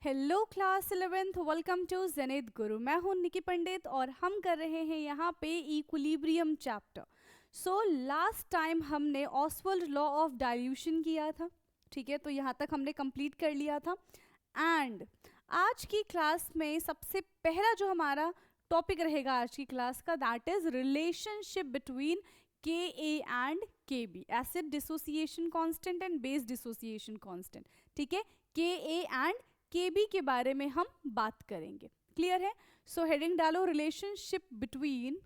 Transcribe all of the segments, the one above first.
Hello class 11th, welcome to Zenith Guru. मैं हूं निकी पंडित और हम कर रहे हैं यहाँ पे equilibrium chapter. So last time हमने ऑसवाल्ड लॉ ऑफ डाइल्यूशन किया था, ठीक है, तो यहाँ तक हमने कंप्लीट कर लिया था। एंड आज की क्लास में सबसे पहला जो हमारा टॉपिक रहेगा आज की क्लास का, that is relationship between K A and K B, acid dissociation constant and base dissociation constant. ठीक है, के ए एंड के बी के बारे में हम बात करेंगे। क्लियर है? सो हेडिंग डालो, relationship between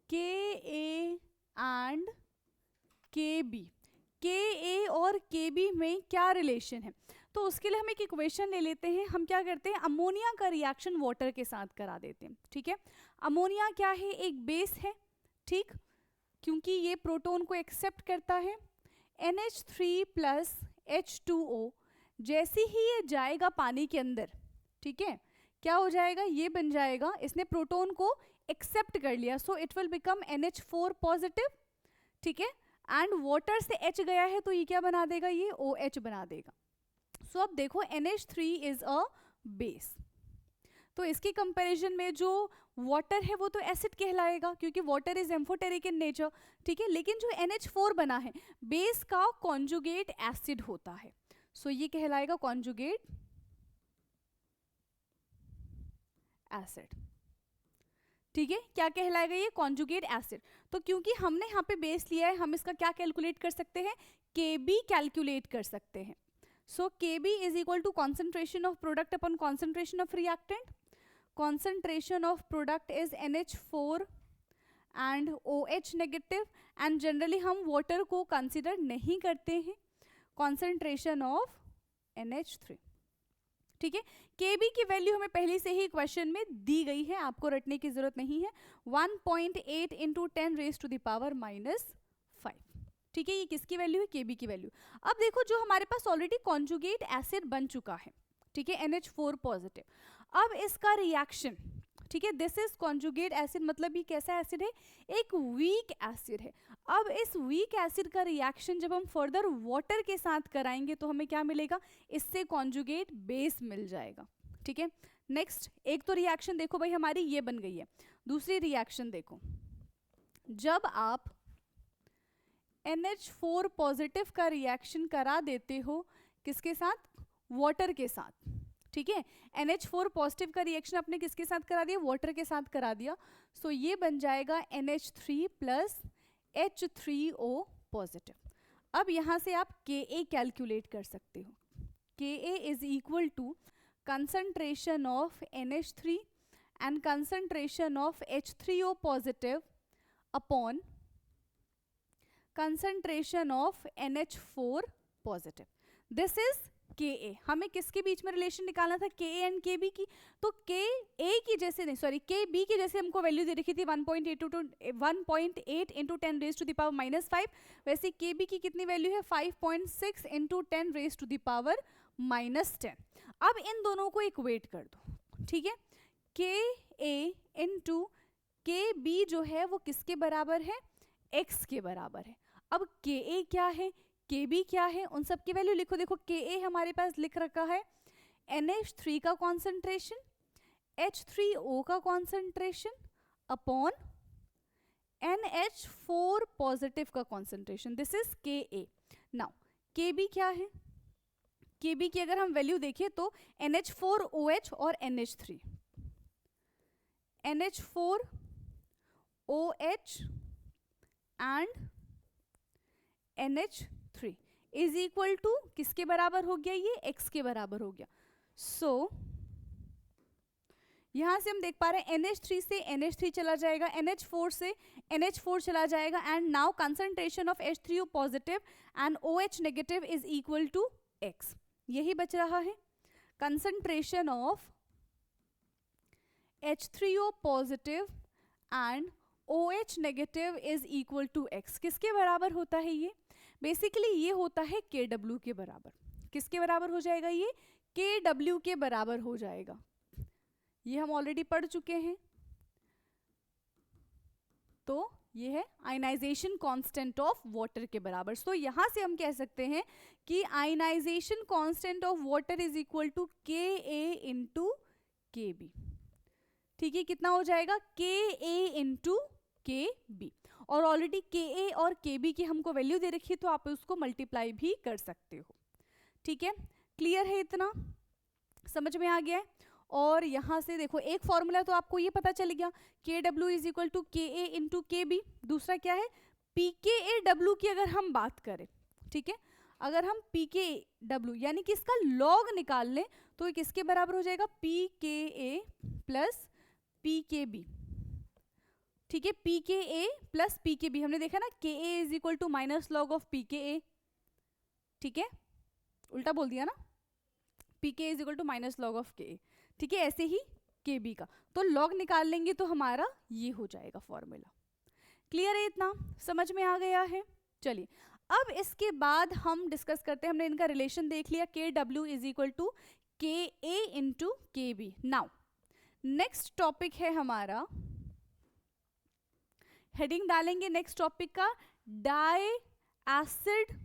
K A and K B. के ए और के बी में क्या रिलेशन है? तो उसके लिए हम एक इक्वेशन ले लेते हैं। हम क्या करते हैं, अमोनिया का रिएक्शन वाटर के साथ करा देते हैं। ठीक है, अमोनिया क्या है? एक बेस है, ठीक, क्योंकि ये प्रोटॉन को एक्सेप्ट करता है। NH3 प्लस H2O, जैसे ही ये जाएगा पानी के अंदर, ठीक है, क्या हो जाएगा? ये बन जाएगा, इसने प्रोटॉन को एक्सेप्ट कर लिया, so it will become NH4 positive. ठीक है, एंड वाटर से H गया है तो ये क्या बना देगा? ये OH बना देगा। सो अब देखो, NH3 इज अ बेस, तो इसके कंपैरिजन में जो वाटर है वो तो एसिड कहलाएगा, क्योंकि water is amphoteric in nature. ठीक है, लेकिन जो NH4 बना है, बेस का कॉन्जुगेट एसिड होता है, सो ये कहलाएगा कॉन्जुगेट एसिड। ठीक है, क्या कहलाएगा ये? Conjugate acid. तो क्योंकि हमने यहाँ पे बेस लिया है, हम इसका क्या कैलकुलेट कर सकते हैं? Kb कैलकुलेट कर सकते हैं। So Kb is equal to concentration of product upon concentration of reactant. Concentration of product is NH4 and OH negative, and generally हम वाटर को कंसिडर नहीं करते हैं। Concentration of NH3। ठीक है, Kb की वैल्यू हमें पहले से ही क्वेश्चन में दी गई है, आपको रटने की जरूरत नहीं है, 1.8 into 10 raise to the power -5। ठीक है, ये किसकी वैल्यू है? Kb की वैल्यू। अब देखो, जो हमारे पास ऑलरेडी कॉन्जुगेट एसिड बन चुका है, ठीक है, NH4 पॉजिटिव, अब इसका रिएक्शन, ठीक है, दिस इज कॉन्जुगेट एसिड, मतलब ये कैसा एसिड है? एक वीक एसिड है। अब इस वीक एसिड का रिएक्शन जब हम फर्दर वाटर के साथ कराएंगे तो हमें क्या मिलेगा? इससे कॉन्जुगेट बेस मिल जाएगा। ठीक है, नेक्स्ट एक तो रिएक्शन देखो भाई हमारी ये बन गई है। दूसरी रिएक्शन देखो, जब आप NH4 पॉजिटिव का रिएक्शन करा देते हो, किसके साथ? वाटर के साथ। ठीक है, NH4 पॉजिटिव का रिएक्शन आपने किसके साथ करा दिया? वाटर के साथ करा दिया, सो ये बन जाएगा NH3 प्लस H3O पॉजिटिव। अब यहां से आप Ka कैलकुलेट कर सकते हो। Ka is equal to concentration of NH3 and concentration of H3O positive upon concentration of NH4 positive. This is Ka। हमें किसके बीच में रिलेशन निकालना था? Ka एंड Kb की। तो Ka की जैसे नहीं, सॉरी, Kb की जैसे हमको वैल्यू दे रखी थी 1.8 into 10 raise to the power -5, वैसे Kb की कितनी वैल्यू है? 5.6 into 10 raise to the power -10। अब इन दोनों को इक्वेट कर दो। ठीक है, Ka इंटू Kb जो है वो किसके बराबर है? X के बराबर है। अब Ka क्या है, Kb क्या है, उन सब की वैल्यू लिखो। देखो, Ka हमारे पास लिख रखा है NH3 का कॉन्सेंट्रेशन, H3O का कॉन्सेंट्रेशन अपॉन NH4 पॉजिटिव का concentration, this is Ka। Now Kb क्या है? Kb की अगर हम वैल्यू देखें तो NH4OH और NH3, NH4OH and NH3 is equal to किसके बराबर हो गया? ये X के बराबर हो गया। सो यहां से हम देख पा रहे हैं NH3 से NH3 चला जाएगा, NH4 से NH4 चला जाएगा, and now concentration of H3O positive and OH negative is equal to X। यही बच रहा है, concentration of H3O positive and OH negative is equal to X। किसके बराबर होता है ये? बेसिकली ये होता है Kw के बराबर। किसके बराबर हो जाएगा ये? Kw के बराबर हो जाएगा। ये हम ऑलरेडी पढ़ चुके हैं। तो ये है आयनाइजेशन कांस्टेंट ऑफ वाटर के बराबर। सो यहाँ से हम कह सकते हैं कि ionization constant of water is equal to K A into के बी। ठीक है, कितना हो जाएगा, के ए इंटू के बी। और ऑलरेडी के ए और के बी की हमको वैल्यू दे रखी है, तो आप उसको मल्टीप्लाई भी कर सकते हो। ठीक है, क्लियर है, इतना समझ में आ गया है। और यहाँ से देखो एक फॉर्मूला तो आपको ये पता चल गया, के W is equal to K A into के बी। दूसरा क्या है, पी के ए डब्ल्यू की अगर हम बात करें, ठीक है, अगर हम पी के डब्ल्यू यानी कि इसका लॉग निकाल लें तो ये किसके बराबर हो जाएगा, p K a plus p K b. ठीक है, p K a plus p K b, हमने देखा ना K a is equal to minus log of p K ए। ठीक है, उल्टा बोल दिया ना, p K is equal to minus log of K ए। ठीक है, ऐसे ही के बी का तो लॉग निकाल लेंगे तो हमारा ये हो जाएगा फॉर्मूला। क्लियर है, इतना समझ में आ गया है। चलिए अब इसके बाद हम डिस्कस करते हैं, हमने इनका रिलेशन देख लिया, के W is equal to K A into के बी। नाउ नेक्स्ट टॉपिक है हमारा, हेडिंग डालेंगे नेक्स्ट टॉपिक का, डाई एसिड,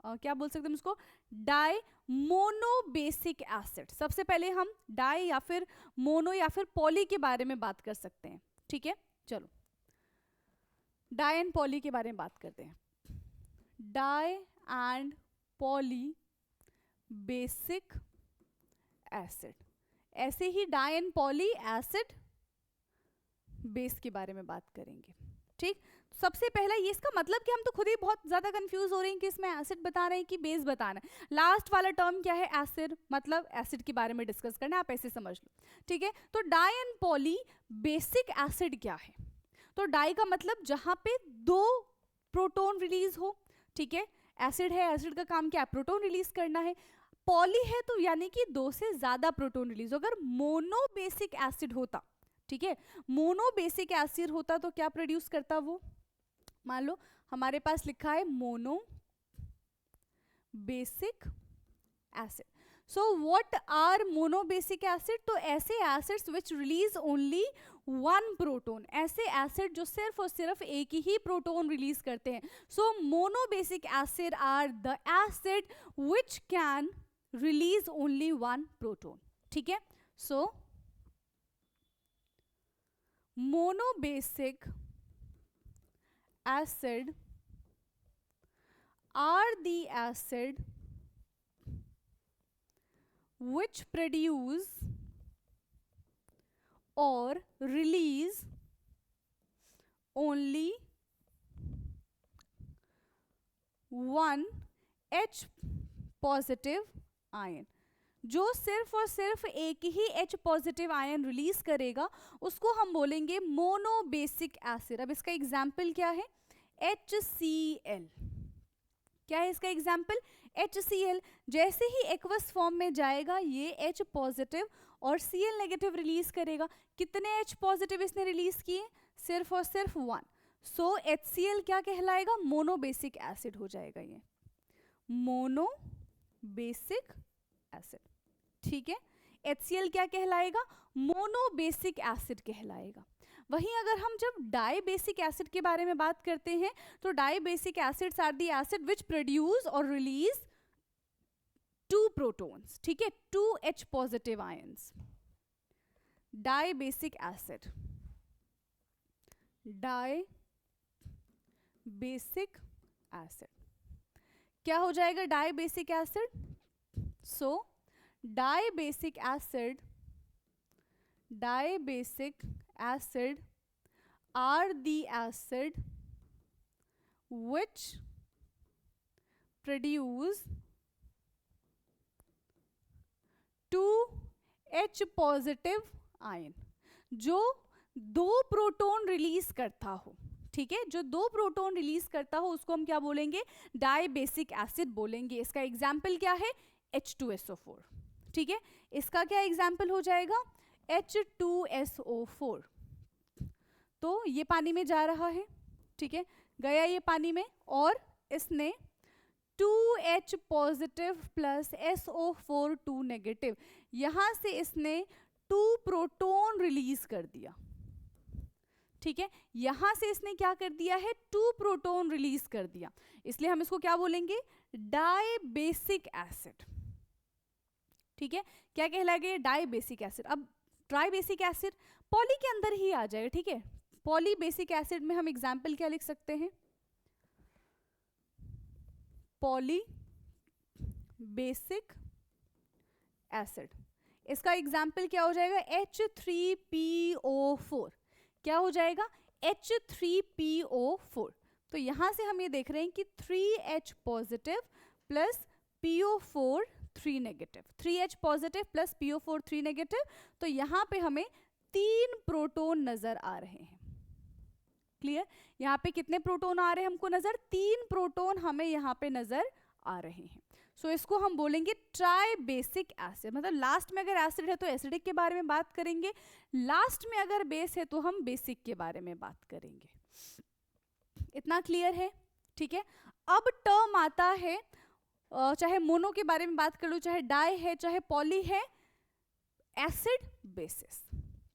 क्या बोल सकते हैं इसको, डाई मोनोबेसिक एसिड। सबसे पहले हम डाई या फिर मोनो या फिर पॉली के बारे में बात कर सकते हैं। ठीक है, चलो डाई एंड पॉली के बारे में बात करते हैं। Di and poly basic acid, ऐसे ही di and poly acid base के बारे में बात करेंगे। ठीक, सबसे पहला ये इसका मतलब कि हम तो खुद ही बहुत ज्यादा कंफ्यूज हो रहे हैं कि इसमें एसिड बता रहे हैं कि बेस बताना है। लास्ट वाला टर्म क्या है, एसिड, मतलब एसिड के बारे में डिस्कस करना है, आप ऐसे समझ लो। ठीक है, तो di and poly basic acid क्या है, तो डाई का मतलब जहां पे दो प्रोटॉन रिलीज हो। ठीक है, एसिड है, एसिड का काम क्या है, प्रोटॉन रिलीज करना है। पॉली है तो यानी कि दो से ज्यादा प्रोटॉन रिलीज। अगर मोनोबेसिक एसिड होता, ठीक है, मोनोबेसिक एसिड होता तो क्या प्रोड्यूस करता वो, मान लो हमारे पास लिखा है mono basic acid. So what are monobasic acid, तो ऐसे acids which release only one proton, ऐसे एसिड जो सिर्फ और सिर्फ एक ही प्रोटोन रिलीज करते हैं। So monobasic acid are the acid which can release only one proton. ठीक है, so monobasic acid are the acid which produce or release only one H positive ion, जो सिर्फ और सिर्फ एक ही H पॉजिटिव आयन रिलीज करेगा उसको हम बोलेंगे मोनोबेसिक एसिड। अब इसका एग्जाम्पल क्या है, HCl। क्या है इसका एग्जाम्पल, HCl। जैसे ही एक्वस फॉर्म में जाएगा ये H पॉजिटिव और Cl नेगेटिव रिलीज करेगा। कितने H पॉजिटिव इसने रिलीज किए, सिर्फ और सिर्फ वन। सो HCl क्या कहलाएगा, मोनोबेसिक एसिड हो जाएगा, ये मोनोबेसिक एसिड। ठीक है, HCl क्या कहलाएगा, मोनोबेसिक एसिड कहलाएगा। वहीं अगर हम जब डाईबेसिक एसिड के बारे में बात करते हैं तो dibasic acids are the acid which produce और रिलीज टू प्रोटॉन्स। ठीक है, 2 H positive ions. Dibasic acid, dibasic acid क्या हो जाएगा, dibasic acid. So dibasic acid are the acid which produce 2 H positive ion, जो दो प्रोटॉन रिलीज करता हो। ठीक है, जो दो प्रोटॉन रिलीज करता हो उसको हम क्या बोलेंगे, डाईबेसिक एसिड बोलेंगे। इसका एग्जाम्पल क्या है, H2SO4। ठीक है, इसका क्या एग्जाम्पल हो जाएगा, H2SO4। तो ये पानी में जा रहा है, ठीक है, गया ये पानी में और इसने 2H positive plus SO4 2 negative, यहां से इसने 2 प्रोटॉन रिलीज कर दिया। ठीक है, यहां से इसने क्या कर दिया है, 2 प्रोटॉन रिलीज कर दिया, इसलिए हम इसको क्या बोलेंगे, डाइबेसिक एसिड। ठीक है, क्या कहलाएगा ये, डाइबेसिक एसिड। अब ट्राइबेसिक एसिड पॉली के अंदर ही आ जाएगा। ठीक है, पॉलीबेसिक एसिड में हम एग्जाम्पल क्या लिख सकते हैं, पॉली बेसिक एसिड। इसका एग्जाम्पल क्या हो जाएगा, H3PO4। क्या हो जाएगा, H3PO4। तो यहां से हम ये देख रहे हैं कि 3H positive plus PO4 3 negative, 3H positive plus PO4 3 negative. तो यहां पे हमें 3 प्रोटॉन नजर आ रहे हैं। क्लियर, यहाँ पे कितने प्रोटॉन आ रहे हैं हमको नजर, 3 प्रोटॉन हमें यहाँ पे नजर आ रहे हैं। सो इसको हम बोलेंगे ट्राइबेसिक एसिड। मतलब लास्ट में अगर एसिड है तो एसिडिक के बारे में बात करेंगे, लास्ट में अगर बेस है तो हम बेसिक के बारे में बात करेंगे। इतना क्लियर है? ठीक है, अब टर्म आता है, चाहे मोनो के बारे में बात कर लो, चाहे डाई है, चाहे पॉली है, एसिड बेसिस।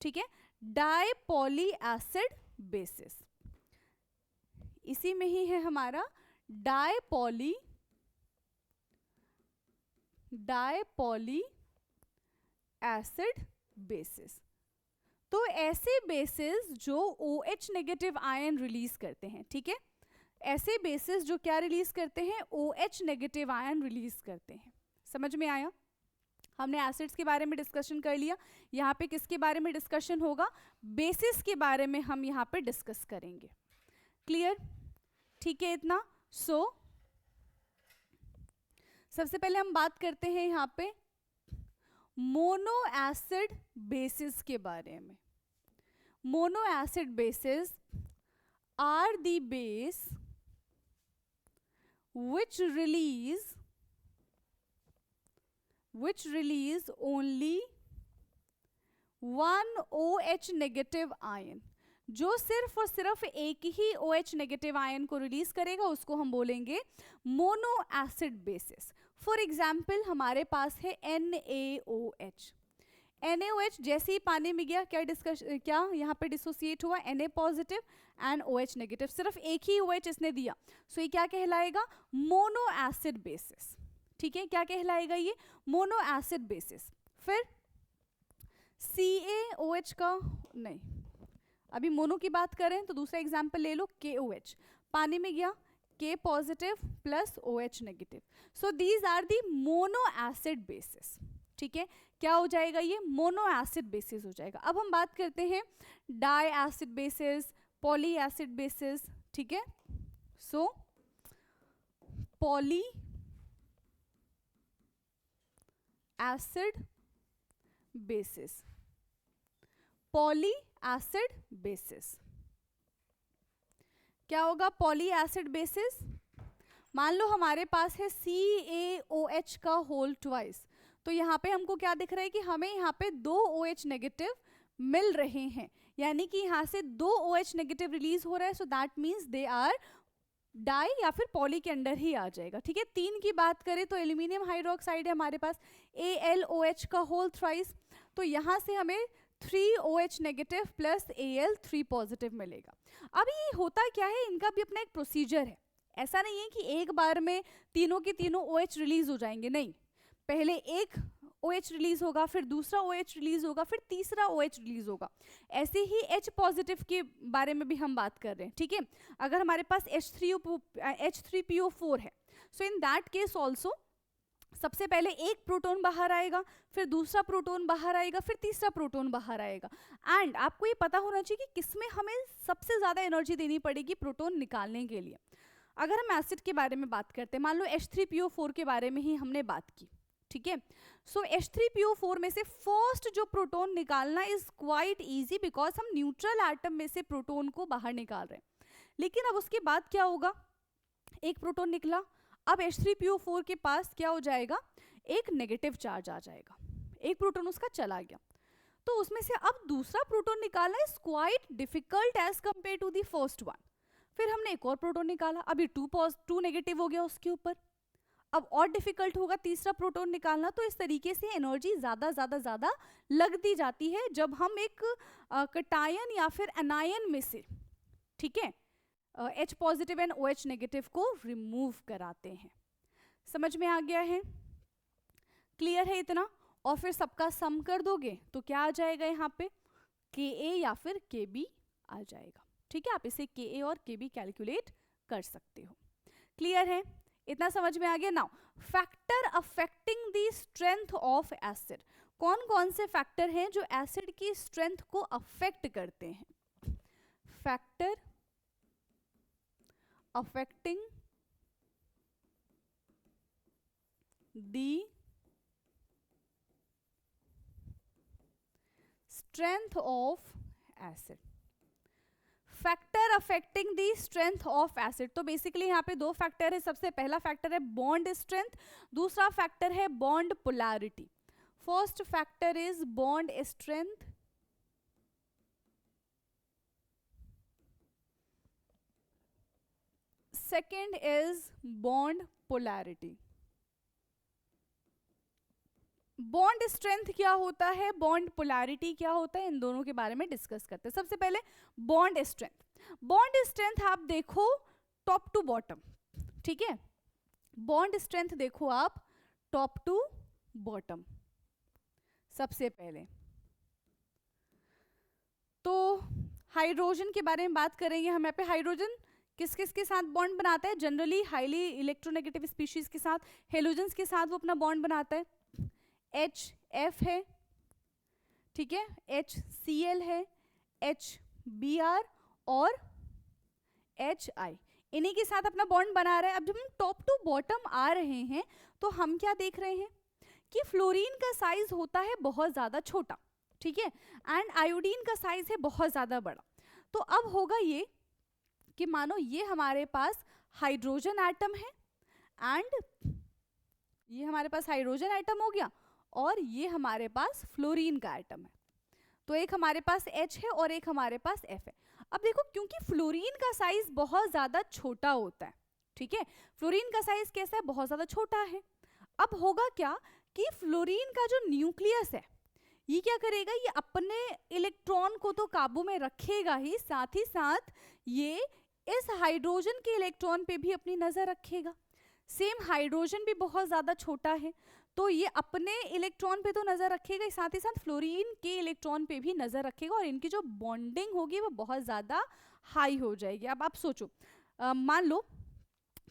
ठीक है, डाई पॉली एसिड बेसिस, इसी में ही है हमारा डाई पॉली एसिड बेसिस। तो ऐसे बेसिस जो OH नेगेटिव आयन रिलीज करते हैं, ठीक है, ऐसे बेसिस जो क्या रिलीज करते हैं, OH नेगेटिव आयन रिलीज करते हैं। समझ में आया? हमने एसिड्स के बारे में डिस्कशन कर लिया, यहाँ पे किसके बारे में डिस्कशन होगा, बेसिस के बारे में हम यहाँ पे डिस्कस करेंगे। क्लियर? ठीक है इतना। सो सबसे पहले हम बात करते हैं यहाँ पे मोनो एसिड बेसिस के बारे में। Mono acid bases are the base which release only one OH negative ion, जो सिर्फ और सिर्फ एक ही OH नेगेटिव आयन को रिलीज करेगा, उसको हम बोलेंगे mono acid bases. For example हमारे पास है NaOH। NaOH जैसे ही पानी में गया क्या यहाँ पे डिसोसिएट हुआ, Na positive and OH negative, सिर्फ एक ही OH इसने दिया। सो ये क्या कहलाएगा, मोनो एसिड बेसिस। ठीक है, क्या कहलाएगा ये, मोनो एसिड बेसिस। फिर CaOH का नहीं, अभी मोनो की बात करें तो दूसरा एग्जाम्पल ले लो, KOH, पानी में गया, K positive plus OH negative. So these are the mono acid bases. ठीक है, क्या हो जाएगा ये, मोनो एसिड बेसिस हो जाएगा। अब हम बात करते हैं di acid bases, poly acid bases. ठीक है, so poly acid bases, poly acid bases क्या होगा, पॉली एसिड बेसिस। मान लो हमारे पास है CaOH का होल ट्वाइस, तो यहाँ पे हमको क्या दिख रहा है कि हमें यहाँ पे 2 OH नेगेटिव मिल रहे हैं, यानी कि यहाँ से 2 OH नेगेटिव रिलीज हो रहा है। So that means they are di या फिर पॉली के अंडर ही आ जाएगा। ठीक है, 3 की बात करें तो एल्यूमिनियम हाइड्रोक्साइड है हमारे पास, AlOH का होल थ्राइस, तो यहाँ से हमें 3 OH negative plus Al 3 positive मिलेगा। अब ये होता क्या है, इनका भी अपना एक प्रोसीजर है। ऐसा नहीं है कि एक बार में तीनों के तीनों OH रिलीज हो जाएंगे, नहीं, पहले एक OH रिलीज होगा, फिर दूसरा OH रिलीज होगा, फिर तीसरा OH रिलीज होगा। ऐसे ही H पॉजिटिव के बारे में भी हम बात कर रहे हैं। ठीक है, अगर हमारे पास H3PO4 है, सो इन दैट केस ऑल्सो सबसे पहले एक प्रोटॉन बाहर आएगा, फिर दूसरा प्रोटॉन बाहर आएगा, फिर तीसरा प्रोटॉन बाहर आएगा। एंड आपको ये पता होना चाहिए कि किसमें हमें सबसे ज्यादा एनर्जी देनी पड़ेगी प्रोटॉन निकालने के लिए। अगर हम एसिड के बारे में बात करते हैं, मान लो H3PO4 के बारे में ही हमने बात की। ठीक है, सो H3PO4 में से फर्स्ट जो प्रोटॉन निकालना इज क्वाइट इजी, बिकॉज हम न्यूट्रल एटम में से प्रोटॉन को बाहर निकाल रहे हैं। लेकिन अब उसके बाद क्या होगा, एक प्रोटॉन निकला, अब H3PO4 के पास क्या हो जाएगा, एक नेगेटिव चार्ज आ जाएगा, एक प्रोटॉन उसका चला गया, तो उसमें से अब दूसरा प्रोटॉन निकालना is quite difficult as compare to the first one. फिर हमने एक और प्रोटॉन निकाला, अभी 2 नेगेटिव हो गया उसके ऊपर। अब और डिफिकल्ट होगा तीसरा प्रोटॉन निकालना। तो इस तरीके से एनर्जी ज़्यादा लगती जाती है जब हम एक कटायन या फिर एनायन में से, ठीक है, H positive and OH negative को रिमूव कराते हैं। समझ में आ गया है? क्लियर है इतना? और फिर सबका सम कर दोगे तो क्या आ जाएगा यहाँ पे, Ka या फिर Kb आ जाएगा। ठीक है, आप इसे Ka और Kb कैलकुलेट कर सकते हो। क्लियर है? इतना समझ में आ गया? Now factor affecting the strength of acid, कौन कौन से फैक्टर हैं जो एसिड की स्ट्रेंथ को अफेक्ट करते हैं? Factor affecting the strength of acid, factor affecting the strength of acid. तो बेसिकली यहाँ पे दो फैक्टर है। सबसे पहला फैक्टर है बॉन्ड स्ट्रेंथ, दूसरा फैक्टर है bond polarity. First factor is bond strength, second is bond polarity. Bond strength क्या होता है, बॉन्ड पोलैरिटी क्या होता है, इन दोनों के बारे में डिस्कस करते हैं। सबसे पहले बॉन्ड स्ट्रेंथ। बॉन्ड स्ट्रेंथ आप देखो टॉप टू बॉटम, ठीक है, बॉन्ड स्ट्रेंथ देखो आप टॉप टू बॉटम। सबसे पहले तो हाइड्रोजन के बारे में बात करेंगे हम। यहाँ पे हाइड्रोजन किस किस के साथ बॉन्ड बनाता है? जनरली हाईली इलेक्ट्रोनेगेटिव स्पीशीज के साथ, हेलोजेंस के साथ वो अपना बॉन्ड बनाता है। HF है, ठीक है, HCl है, HBr और HI, इन्हीं के साथ अपना बॉन्ड बना रहा है। अब जब हम टॉप टू बॉटम आ रहे हैं तो हम क्या देख रहे हैं कि फ्लोरीन का साइज होता है बहुत ज्यादा छोटा, ठीक है, एंड आयोडीन का साइज है बहुत ज्यादा बड़ा। तो अब होगा ये कि मानो ये हमारे पास हाइड्रोजन एटम है एंड ये हमारे पास हाइड्रोजन एटम हो गया और ये हमारे पास फ्लोरीन का एटम है। तो एक हमारे पास H है और एक हमारे पास F है। अब देखो क्योंकि फ्लोरीन का साइज बहुत ज्यादा छोटा होता है, ठीक है, फ्लोरीन का साइज कैसा है, बहुत ज्यादा छोटा है। अब होगा क्या कि फ्लोरीन का जो न्यूक्लियस है ये क्या करेगा, ये अपने इलेक्ट्रॉन को तो काबू में रखेगा ही, साथ ये इस हाइड्रोजन के इलेक्ट्रॉन पे भी अपनी नजर रखेगा। सेम हाइड्रोजन भी बहुत ज्यादा छोटा है तो ये अपने इलेक्ट्रॉन पे तो नजर रखेगा, साथ ही साथ फ्लोरीन के इलेक्ट्रॉन पे भी नजर रखेगा और इनकी जो बॉन्डिंग होगी वो बहुत ज्यादा हाई हो जाएगी। अब आप सोचो, मान लो,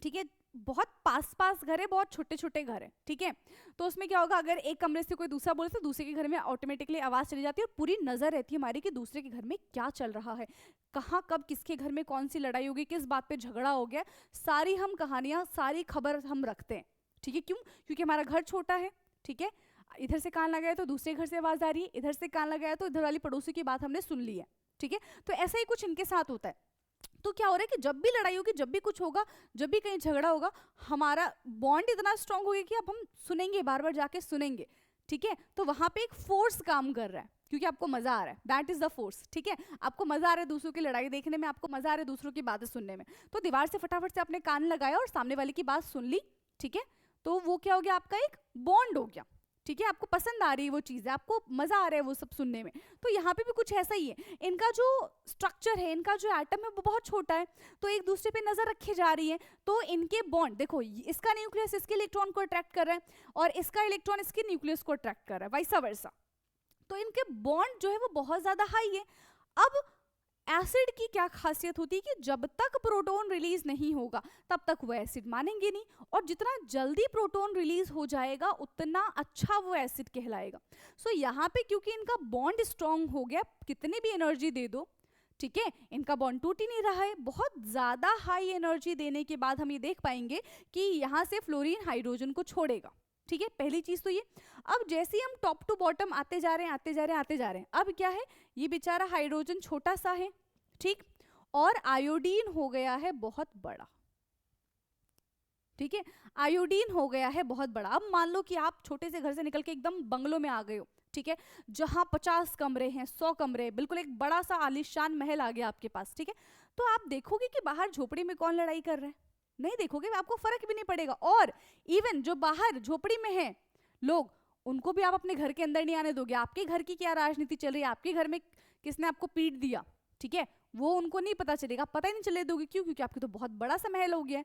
ठीक है, बहुत पास घर है, बहुत छोटे छोटे घर है, ठीक है, तो उसमें क्या होगा, अगर एक कमरे से कोई दूसरा बोले तो दूसरे के घर में ऑटोमेटिकली आवाज चली जाती है और पूरी नजर रहती है हमारी कि दूसरे के घर में क्या चल रहा है, कहाँ कब किसके घर में कौन सी लड़ाई होगी, किस बात पे झगड़ा हो गया, सारी हम कहानियां, सारी खबर हम रखते हैं, ठीक है। क्यों? क्योंकि हमारा घर छोटा है, ठीक है, इधर से कान लगाया तो दूसरे घर से आवाज आ रही है, इधर से कान लगाया तो इधर वाली पड़ोसी की बात हमने सुन ली है, ठीक है। तो ऐसा ही कुछ इनके साथ होता है। तो क्या हो रहा है कि जब भी लड़ाई होगी, जब भी कुछ होगा, जब भी कहीं झगड़ा होगा, हमारा बॉन्ड इतना स्ट्रांग हो गया कि अब हम सुनेंगे, बार बार जाके सुनेंगे, ठीक है। तो वहां पे एक फोर्स काम कर रहा है क्योंकि आपको मजा आ रहा है, दैट इज द फोर्स, ठीक है। आपको मजा आ रहा है दूसरों की लड़ाई देखने में, आपको मजा आ रहा है दूसरों की बातें सुनने में, तो दीवार से फटाफट से आपने कान लगाया और सामने वाले की बात सुन ली, ठीक है, तो वो क्या हो गया, आपका एक बॉन्ड हो गया, ठीक है, आपको पसंद आ रही है वो चीज़ें, आपको मजा आ रहा है वो सब सुनने में। तो यहाँ पे भी कुछ ऐसा ही है, इनका जो स्ट्रक्चर है, इनका जो एटम है वो बहुत छोटा है, तो एक दूसरे पे नजर रखी जा रही है, तो इनके बॉन्ड देखो, इसका न्यूक्लियस इसके इलेक्ट्रॉन को अट्रैक्ट कर रहा है और इसका इलेक्ट्रॉन इसके न्यूक्लियस को अट्रैक्ट कर रहा है, वैसा वर्सा, तो इनके बॉन्ड जो है वो बहुत ज्यादा हाई है। अब एसिड की क्या खासियत होती है कि जब तक प्रोटॉन रिलीज नहीं होगा तब तक वो एसिड मानेंगे नहीं, और जितना जल्दी प्रोटॉन रिलीज हो जाएगा उतना अच्छा वो एसिड कहलाएगा। सो यहाँ पे क्योंकि इनका बॉन्ड स्ट्रांग हो गया, कितनी भी एनर्जी दे दो, ठीक है, इनका बॉन्ड टूट ही नहीं रहा है, बहुत ज्यादा हाई एनर्जी देने के बाद हम ये देख पाएंगे कि यहाँ से फ्लोरीन हाइड्रोजन को छोड़ेगा, ठीक है, पहली चीज तो ये। अब जैसे ही हम टॉप टू बॉटम आते जा रहे हैं, अब क्या है, ये बेचारा हाइड्रोजन छोटा सा है, ठीक, और आयोडीन हो गया है बहुत बड़ा, ठीक है, आयोडीन हो गया है बहुत बड़ा। अब मान लो कि आप छोटे से घर से निकल के एकदम बंगलों में आ गए हो, ठीक है, जहां 50 कमरे हैं, 100 कमरे, बिल्कुल एक बड़ा सा आलीशान महल आ गया आपके पास, ठीक है, तो आप देखोगे कि बाहर झोपड़ी में कौन लड़ाई कर रहा है, नहीं देखोगे, आपको फर्क भी नहीं पड़ेगा। और इवन जो बाहर झोपड़ी में है लोग, उनको भी आप अपने घर के अंदर नहीं आने दोगे। आपके घर की क्या राजनीति चल रही है, आपके घर में किसने आपको पीट दिया, ठीक है, वो उनको नहीं पता चलेगा, पता ही नहीं चले दोगे। क्यों? क्योंकि आपके तो बहुत बड़ा सा महल हो गया है,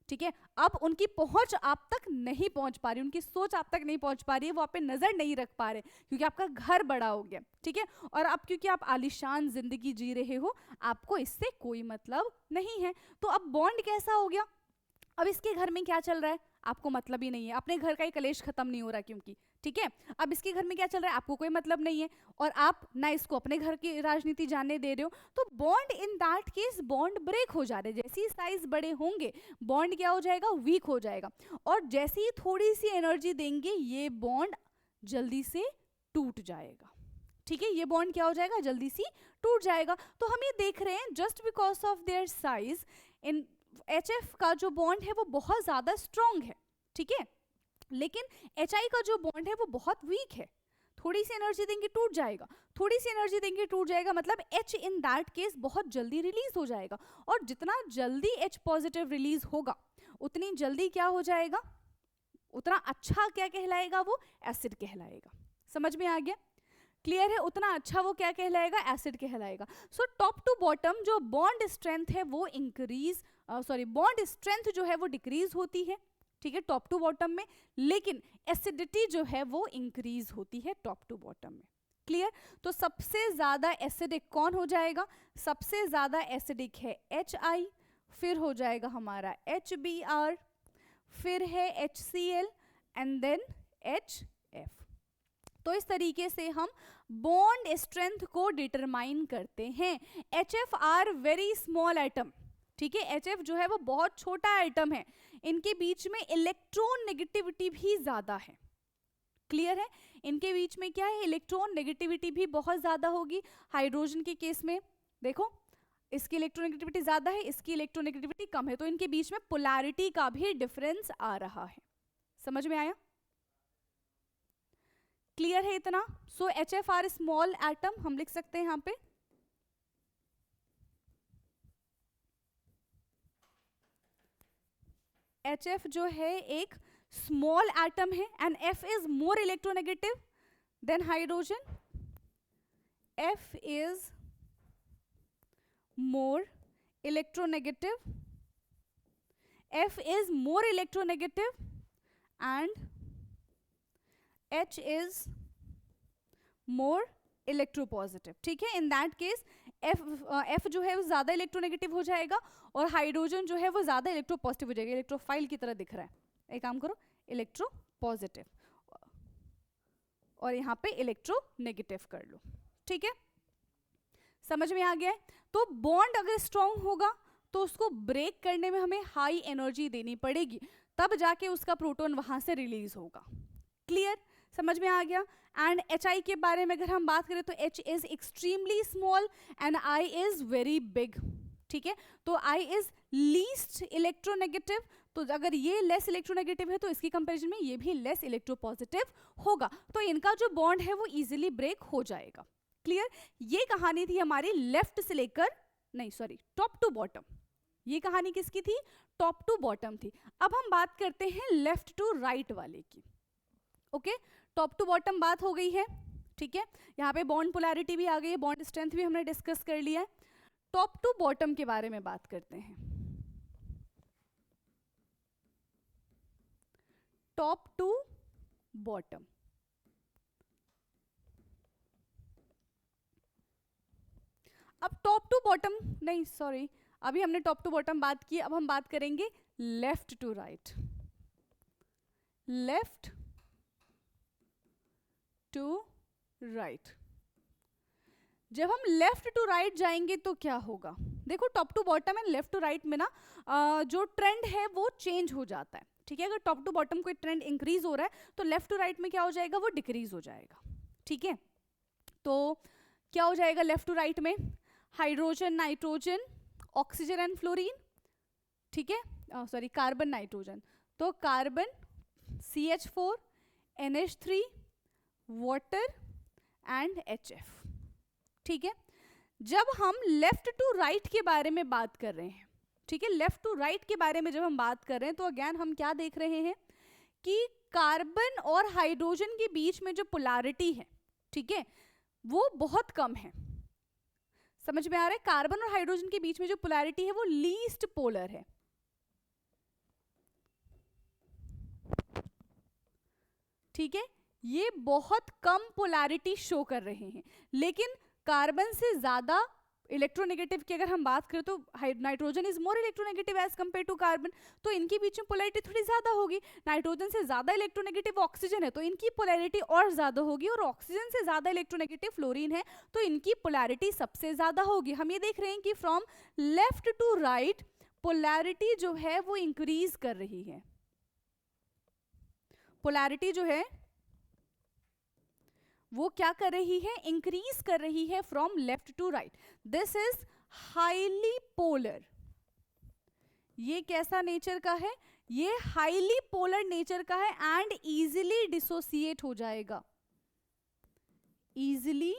ठीक है। अब उनकी पहुंच आप तक नहीं पहुंच पा रही, उनकी सोच आप तक नहीं पहुंच पा रही है, वो आप पे नजर नहीं रख पा रहे, क्योंकि आपका घर बड़ा हो गया, ठीक है। और अब क्योंकि आप आलीशान जिंदगी जी रहे हो, आपको इससे कोई मतलब नहीं है। तो अब बॉन्ड कैसा हो गया? अब इसके घर में क्या चल रहा है आपको मतलब ही नहीं है, अपने घर का ही कलेश खत्म नहीं हो रहा क्योंकि, ठीक है। अब इसके घर में क्या चल रहा है आपको कोई मतलब नहीं है, और आप ना इसको अपने घर की राजनीति जानने दे रहे हो, तो bond in that case bond break हो जा रहे हैं। जैसे ही साइज बड़े होंगे बॉन्ड क्या हो जाएगा? वीक हो जाएगा। और जैसे ही थोड़ी सी एनर्जी देंगे ये बॉन्ड जल्दी से टूट जाएगा, ठीक है। ये बॉन्ड क्या हो जाएगा? जल्दी सी टूट जाएगा। तो हम ये देख रहे हैं just because of their size, in HF का जो बॉन्ड है वो बहुत ज्यादा स्ट्रॉन्ग है, ठीक है, लेकिन HI का जो बॉन्ड है वो बहुत वीक है। थोड़ी सी एनर्जी देंगे टूट जाएगा, थोड़ी सी एनर्जी देंगे टूट जाएगा, मतलब H इन दैट केस बहुत जल्दी रिलीज हो जाएगा। और जितना जल्दी H पॉजिटिव रिलीज होगा उतनी जल्दी क्या हो जाएगा? उतना अच्छा क्या कहलाएगा? वो एसिड कहलाएगा। समझ में आ गया? क्लियर है? उतना अच्छा वो क्या कहलाएगा? एसिड कहलाएगा। सो टॉप टू बॉटम जो बॉन्ड स्ट्रेंथ है वो इंक्रीज, बॉन्ड स्ट्रेंथ जो है वो डिक्रीज होती है, ठीक है, टॉप टू बॉटम में, लेकिन एसिडिटी जो है वो इंक्रीज होती है टॉप टू बॉटम में। क्लियर? तो सबसे ज्यादा एसिडिक कौन हो जाएगा? सबसे ज्यादा एसिडिक है HI, फिर हो जाएगा हमारा HBr, फिर है HCl एंड देन HF। तो इस तरीके से हम बॉन्ड स्ट्रेंथ को डिटरमाइन करते हैं। HF are very small atom, ठीक है, HF जो है वो बहुत छोटा एटम है, इनके बीच में इलेक्ट्रॉन नेगेटिविटी भी ज्यादा है। क्लियर है? इनके बीच में क्या है? इलेक्ट्रॉन नेगेटिविटी भी बहुत ज्यादा होगी। हाइड्रोजन के केस में देखो, इसकी इलेक्ट्रोनेगेटिविटी ज्यादा है, इसकी इलेक्ट्रोनेगेटिविटी कम है, तो इनके बीच में पोलैरिटी का भी डिफरेंस आ रहा है। समझ में आया? क्लियर है इतना? सो HF आर स्मॉल एटम हम लिख सकते हैं यहां पे, HF जो है एक स्मॉल एटम है and F is more electronegative than hydrogen, F is more electronegative, F is more electronegative and H is more electropositive, ठीक है। इन दैट केस F जो है वो ज्यादा इलेक्ट्रोनेगेटिव हो जाएगा और हाइड्रोजन जो है वो ज्यादा इलेक्ट्रोपॉजिटिव हो जाएगा। इलेक्ट्रोफाइल की तरह दिख रहा है, एक काम करो, इलेक्ट्रोपॉजिटिव और यहाँ पे इलेक्ट्रोनेगेटिव कर लो, ठीक है। समझ में आ गया है? तो बॉन्ड अगर स्ट्रॉन्ग होगा तो उसको ब्रेक करने में हमें हाई एनर्जी देनी पड़ेगी, तब जाके उसका प्रोटॉन वहां से रिलीज होगा। क्लियर? समझ में आ गया? एंड HI के बारे में अगर हम बात करें तो H is extremely small and I is very big, ठीक है। तो I इज लीस्ट इलेक्ट्रोनेगेटिव, तो अगर ये लेस इलेक्ट्रोनेगेटिव है तो इसकी कंपैरिजन में ये भी लेस इलेक्ट्रोपॉजिटिव होगा, तो इनका जो बॉन्ड है वो इजीली ब्रेक हो जाएगा। क्लियर? ये कहानी थी हमारी लेफ्ट से लेकर, नहीं सॉरी, टॉप टू बॉटम। ये कहानी किसकी थी? टॉप टू बॉटम थी। अब हम बात करते हैं लेफ्ट टू राइट वाले की। ओके, टॉप टू बॉटम बात हो गई है, ठीक है। यहाँ पे बॉन्ड पोलैरिटी भी आ गई है, बॉन्ड स्ट्रेंथ भी हमने डिस्कस कर लिया है। टॉप टू बॉटम के बारे में बात करते हैं। टॉप टू बॉटम, अब टॉप टू बॉटम नहीं, सॉरी, अभी हमने टॉप टू बॉटम बात की, अब हम बात करेंगे left to right. Left to right, जब हम लेफ्ट टू राइट जाएंगे तो क्या होगा? देखो, top to bottom and left to right में ना जो ट्रेंड है वो चेंज हो जाता है, ठीक है। अगर टॉप टू बॉटम कोई ट्रेंड इंक्रीज हो रहा है तो लेफ्ट टू राइट में क्या हो जाएगा? वो डिक्रीज हो जाएगा, ठीक है। तो क्या हो जाएगा लेफ्ट टू राइट में? Hydrogen, nitrogen, oxygen and fluorine, ठीक है, सॉरी कार्बन, नाइट्रोजन, तो carbon CH4, NH3, water and HF, ठीक है। जब हम लेफ्ट टू राइट के बारे में बात कर रहे हैं, ठीक है, लेफ्ट टू राइट के बारे में जब हम बात कर रहे हैं तो अगेन हम क्या देख रहे हैं कि कार्बन और हाइड्रोजन के बीच में जो पोलैरिटी है, ठीक है, वो बहुत कम है। समझ में आ रहा है? कार्बन और हाइड्रोजन के बीच में जो पोलैरिटी है वो लीस्ट पोलर है। ठीक है, ये बहुत कम पोलैरिटी शो कर रहे हैं, लेकिन कार्बन से ज्यादा इलेक्ट्रोनेगेटिव की अगर हम बात करें तो nitrogen is more electronegative as compare to carbon, तो इनके बीच में पोलैरिटी थोड़ी ज्यादा होगी। नाइट्रोजन से ज्यादा इलेक्ट्रोनेगेटिव ऑक्सीजन है तो इनकी पोलैरिटी और ज्यादा होगी, और ऑक्सीजन से ज्यादा इलेक्ट्रोनेगेटिव फ्लोरीन है तो इनकी पोलैरिटी सबसे ज्यादा होगी। हम ये देख रहे हैं कि from left to right polarity जो है वो इंक्रीज कर रही है। पोलैरिटी जो है वो क्या कर रही है? इंक्रीज कर रही है from left to right. This is highly polar. ये कैसा नेचर का है? ये हाईली पोलर नेचर का है एंड इजीली डिसोसिएट हो जाएगा। इजीली,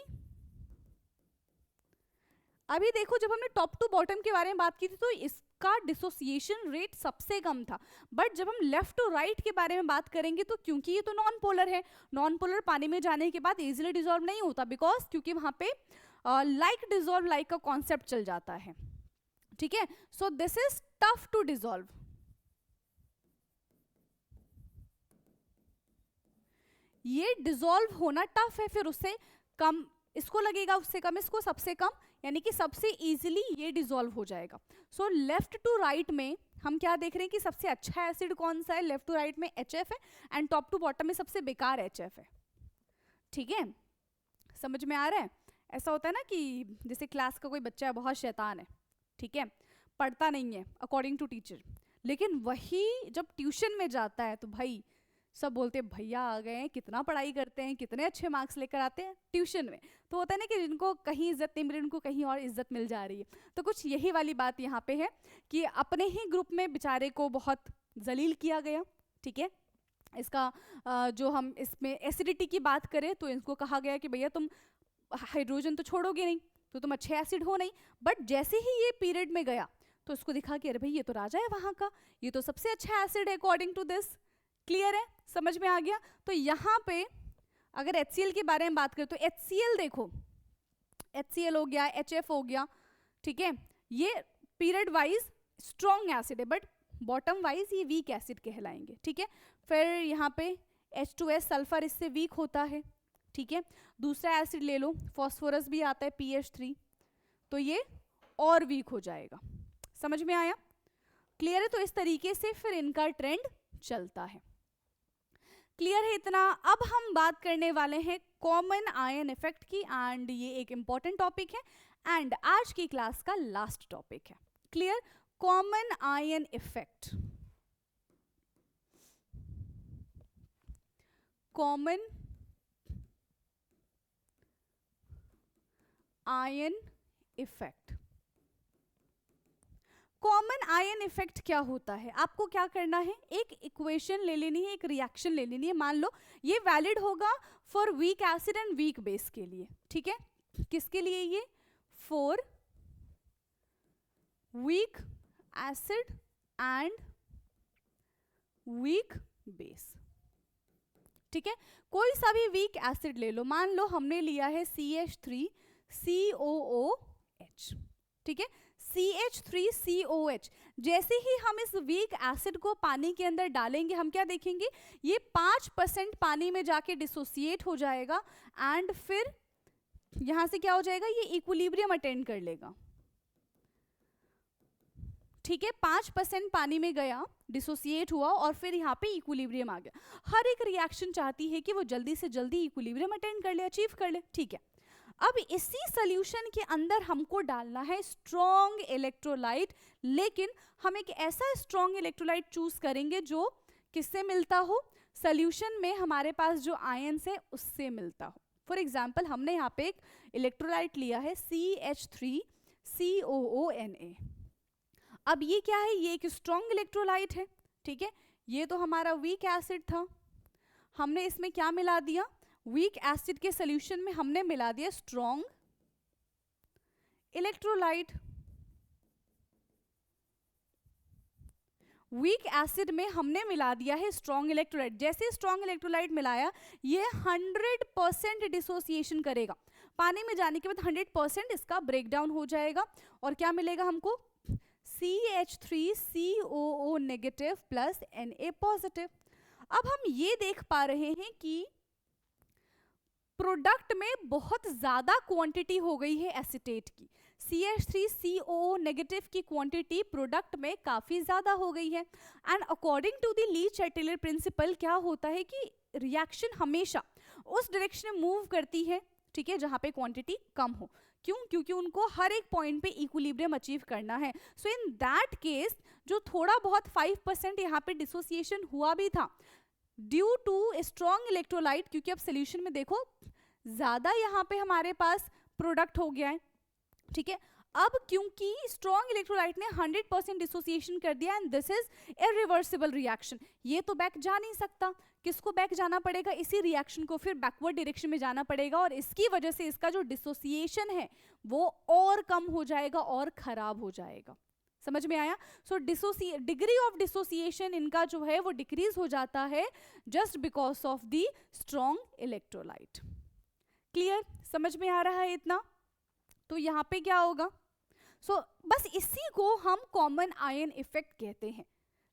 अभी देखो जब हमने टॉप टू बॉटम के बारे में बात की थी तो इसका डिसोसिएशन रेट सबसे कम था, बट जब हम लेफ्ट टू राइट के बारे में बात करेंगे तो क्योंकि ये तो नॉन पोलर है, नॉन पोलर पानी में जाने के बाद इजीली डिसॉल्व नहीं होता, बिकॉज क्योंकि वहां पे लाइक डिसॉल्व लाइक का कॉन्सेप्ट चल जाता है। ठीक है, so this is tough to dissolve. ये डिसॉल्व होना टफ है, फिर उससे कम इसको लगेगा, उससे कम इसको, सबसे कम यानी कि सबसे इजीली ये डिसॉल्व हो जाएगा। सो लेफ्ट टू राइट में हम क्या देख रहे हैं कि सबसे अच्छा एसिड कौन सा है? लेफ्ट टू राइट में HF है एंड टॉप टू बॉटम में सबसे बेकार HF है। ठीक है, समझ में आ रहा है? ऐसा होता है ना कि जैसे क्लास का कोई बच्चा है बहुत शैतान है, ठीक है, पढ़ता नहीं है अकॉर्डिंग टू टीचर, लेकिन वही जब ट्यूशन में जाता है तो भाई सब बोलते हैं भैया आ गए हैं, कितना पढ़ाई करते हैं, कितने अच्छे मार्क्स लेकर आते हैं ट्यूशन में। तो होता है ना कि जिनको कहीं इज्जत नहीं मिली उनको कहीं और इज्जत मिल जा रही है। तो कुछ यही वाली बात यहाँ पे है कि अपने ही ग्रुप में बेचारे को बहुत जलील किया गया। ठीक है, इसका जो हम इसमें एसिडिटी की बात करें तो इनको कहा गया कि भैया तुम हाइड्रोजन तो छोड़ोगे नहीं तो तुम अच्छे एसिड हो नहीं, बट जैसे ही ये पीरियड में गया तो उसको दिखा कि अरे भाई ये तो राजा है वहाँ का, ये तो सबसे अच्छा एसिड है अकॉर्डिंग टू दिस। क्लियर है? समझ में आ गया? तो यहाँ पे अगर HCl के बारे में बात करें तो HCl देखो, HCl हो गया, HF हो गया, ठीक है, ये पीरियड वाइज स्ट्रॉन्ग एसिड है बट बॉटम वाइज ये वीक एसिड कहलाएंगे। ठीक है, फिर यहाँ पे H2S सल्फर इससे वीक होता है। ठीक है, दूसरा एसिड ले लो, फॉस्फोरस भी आता है PH3, तो ये और वीक हो जाएगा। समझ में आया? क्लियर है? तो इस तरीके से फिर इनका ट्रेंड चलता है। क्लियर है इतना? अब हम बात करने वाले हैं कॉमन आयन इफेक्ट की, एंड ये एक इंपॉर्टेंट टॉपिक है एंड आज की क्लास का लास्ट टॉपिक है। Clear? Common ion effect. Common ion effect. Common ion effect क्या होता है? आपको क्या करना है, एक इक्वेशन ले लेनी है, एक रिएक्शन ले लेनी है। मान लो ये वैलिड होगा for weak acid and weak base के लिए। ठीक है, किसके लिए? ये for weak acid and weak base. ठीक है, कोई सा भी वीक एसिड ले लो, मान लो हमने लिया है CH3COOH। ठीक है, CH3COH। जैसे ही हम इस वीक एसिड को पानी के अंदर डालेंगे हम क्या देखेंगे, ये 5% पानी में जाके डिसोसिएट हो जाएगा एंड फिर यहां से क्या हो जाएगा, ये इक्विलिब्रियम अटेंड कर लेगा। ठीक है, 5% पानी में गया, डिसोसिएट हुआ और फिर यहाँ पे इक्विलिब्रियम आ गया। हर एक रिएक्शन चाहती है कि वो जल्दी से जल्दी इक्विलिब्रियम अटेंड कर ले, अचीव कर ले। ठीक है, अब इसी सॉल्यूशन के अंदर हमको डालना है स्ट्रॉन्ग इलेक्ट्रोलाइट, लेकिन हम एक ऐसा स्ट्रॉन्ग इलेक्ट्रोलाइट चूज करेंगे जो किससे मिलता हो, सॉल्यूशन में हमारे पास जो आयंस है उससे मिलता हो। फॉर एग्जाम्पल हमने यहाँ पे एक इलेक्ट्रोलाइट लिया है CH3COONA। अब ये क्या है, ये एक स्ट्रॉन्ग इलेक्ट्रोलाइट है। ठीक है, ये तो हमारा वीक एसिड था, हमने इसमें क्या मिला दिया, वीक एसिड के सॉल्यूशन में हमने मिला दिया स्ट्रॉन्ग इलेक्ट्रोलाइट। वीक एसिड में हमने मिला दिया है स्ट्रॉन्ग इलेक्ट्रोलाइट। जैसे स्ट्रॉन्ग इलेक्ट्रोलाइट मिलाया, ये 100% डिसोसिएशन करेगा। पानी में जाने के बाद 100% इसका ब्रेकडाउन हो जाएगा और क्या मिलेगा हमको, CH3COO negative plus Na positive. अब हम ये देख पा रहे हैं कि प्रोडक्ट में बहुत ज्यादा क्वांटिटी हो गई है एसीटेट की। CH3COO नेगेटिव की क्वांटिटी प्रोडक्ट में काफी ज्यादा हो गई है। And according to the Le Chatelier principle क्या होता है कि रिएक्शन हमेशा उस डायरेक्शन में मूव करती है, ठीक है, जहां पे क्वांटिटी कम हो। क्यों? क्योंकि उनको हर एक पॉइंट पे इक्विलिब्रियम अचीव करना है। सो इन दैट केस जो थोड़ा बहुत 5% यहाँ पे डिसोसिएशन हुआ भी था ड्यू टू स्ट्रॉन्ग इलेक्ट्रोलाइट, क्योंकि अब सोल्यूशन में देखो ज्यादा यहाँ पे हमारे पास प्रोडक्ट हो गया है, ठीक है। अब क्योंकि स्ट्रॉन्ग इलेक्ट्रोलाइट ने 100% डिसोसिएशन कर दिया and this is irreversible reaction, ये तो बैक जा नहीं सकता। किसको बैक जाना पड़ेगा? इसी रिएक्शन को फिर बैकवर्ड डायरेक्शन में जाना पड़ेगा और इसकी वजह से इसका जो डिसोसिएशन है वो और कम हो जाएगा और खराब हो जाएगा। समझ में आया? सो डिग्री ऑफ डिसोसिएशन इनका जो है वो डिक्रीज हो जाता है just because of the strong electrolyte. Clear? समझ में आ रहा है इतना? तो यहाँ पे क्या होगा? सो बस इसी को हम कॉमन आयन इफेक्ट कहते हैं,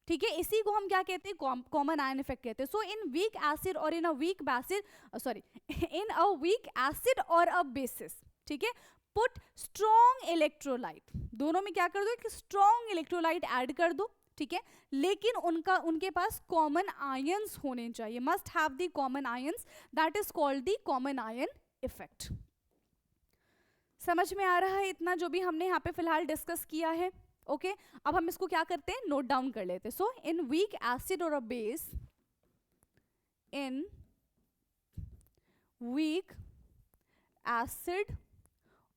ठीक है। इसी को हम क्या कहते हैं? कॉमन आयन इफेक्ट कहते हैं। सो इन वीक एसिड और in a weak bases, sorry, in a weak acid और अ बेसिस, ठीक है, पुट स्ट्रॉन्ग इलेक्ट्रोलाइट, दोनों में क्या कर दो, एक स्ट्रॉन्ग इलेक्ट्रोलाइट ऐड कर दो, ठीक है, लेकिन उनके पास कॉमन आयंस होने चाहिए, must have the common ions, that is called the common ion effect. समझ में आ रहा है इतना जो भी हमने यहाँ पे फिलहाल डिस्कस किया है? ओके, अब हम इसको क्या करते हैं, नोट डाउन कर लेते हैं। सो इन वीक एसिड और a base, in weak acid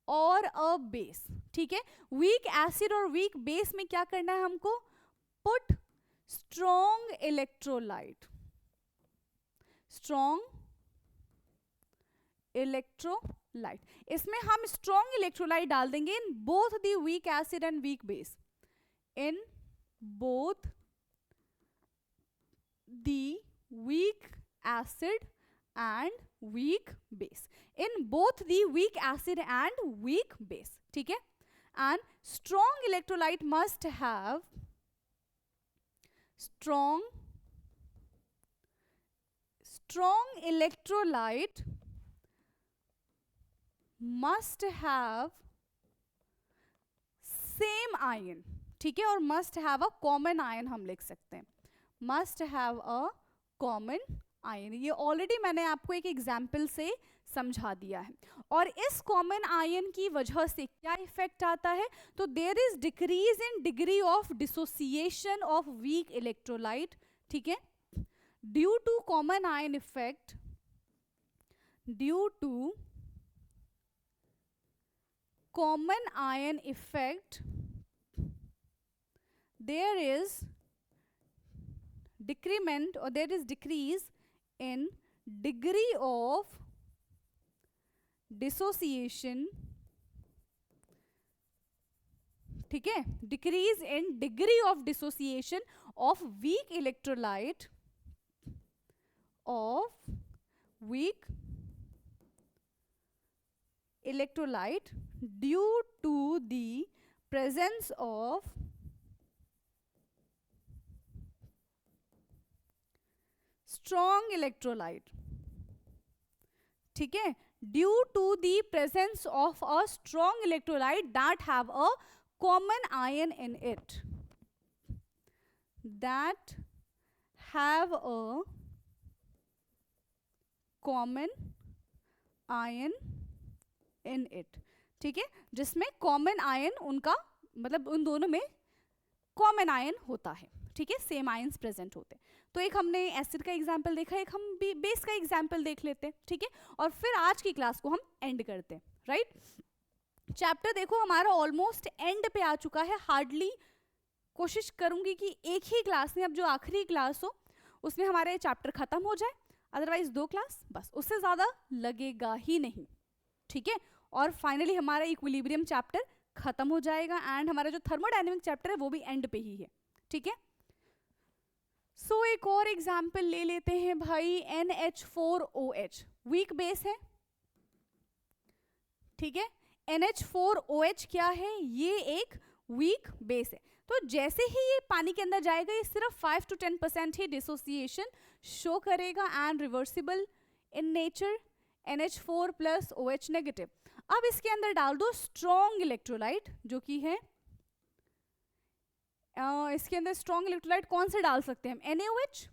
और अ बेस, ठीक है, वीक एसिड और वीक बेस में क्या करना है हमको, put strong electrolyte, strong electrolyte, इसमें हम स्ट्रॉन्ग इलेक्ट्रोलाइट डाल देंगे in both the weak acid and weak base, in both the weak acid and weak base, in both the weak acid and weak base, ठीक है। and strong electrolyte must have strong electrolyte must have same ion, ठीक है, और must have a common ion हम लिख सकते हैं, must have a common ion. ये ऑलरेडी मैंने आपको एक एग्जाम्पल से समझा दिया है। और इस कॉमन आयन की वजह से क्या इफेक्ट आता है, तो there is decrease in degree of dissociation of weak electrolyte, ठीक है, due to common ion effect, due to common ion effect there is decrement or there is decrease in degree of dissociation, ठीक है, decrease in degree of dissociation of weak electrolyte, of weak electrolyte due to the presence of strong electrolyte, ठीक है, due to the presence of a strong electrolyte that have a common ion in it, that have a common ion in it, ठीक है, जिसमें common ion उनका मतलब उन दोनों में कॉमन आयन होता है, ठीक है, सेम आयंस प्रेजेंट होते हैं। तो एक हमने एसिड का एग्जाम्पल देखा, एक हम बेस का एग्जाम्पल देख लेते हैं, ठीक है, और फिर आज की क्लास को हम एंड करते हैं, राइट। चैप्टर देखो हमारा ऑलमोस्ट एंड पे आ चुका है, हार्डली कोशिश करूंगी कि एक ही क्लास में, अब जो आखिरी क्लास हो उसमें हमारे चैप्टर खत्म हो जाए, अदरवाइज 2 क्लास बस, उससे ज्यादा लगेगा ही नहीं, ठीक है, और फाइनली हमारा इक्विलिब्रियम चैप्टर खत्म हो जाएगा एंड हमारा जो थर्मोडायनेमिक चैप्टर है वो भी एंड पे ही है, ठीक है। सो एक और एग्जाम्पल ले लेते हैं भाई, NH4OH वीक बेस है, ठीक है। NH4OH क्या है, ये एक वीक बेस है। तो जैसे ही ये पानी के अंदर जाएगा ये सिर्फ 5 to 10% ही डिसोसिएशन शो करेगा and reversible in nature, NH4 plus OH negative. अब इसके अंदर डाल दो स्ट्रॉन्ग इलेक्ट्रोलाइट जो कि है इसके अंदर स्ट्रॉन्ग इलेक्ट्रोलाइट कौन से डाल सकते हैं हम, NaOH,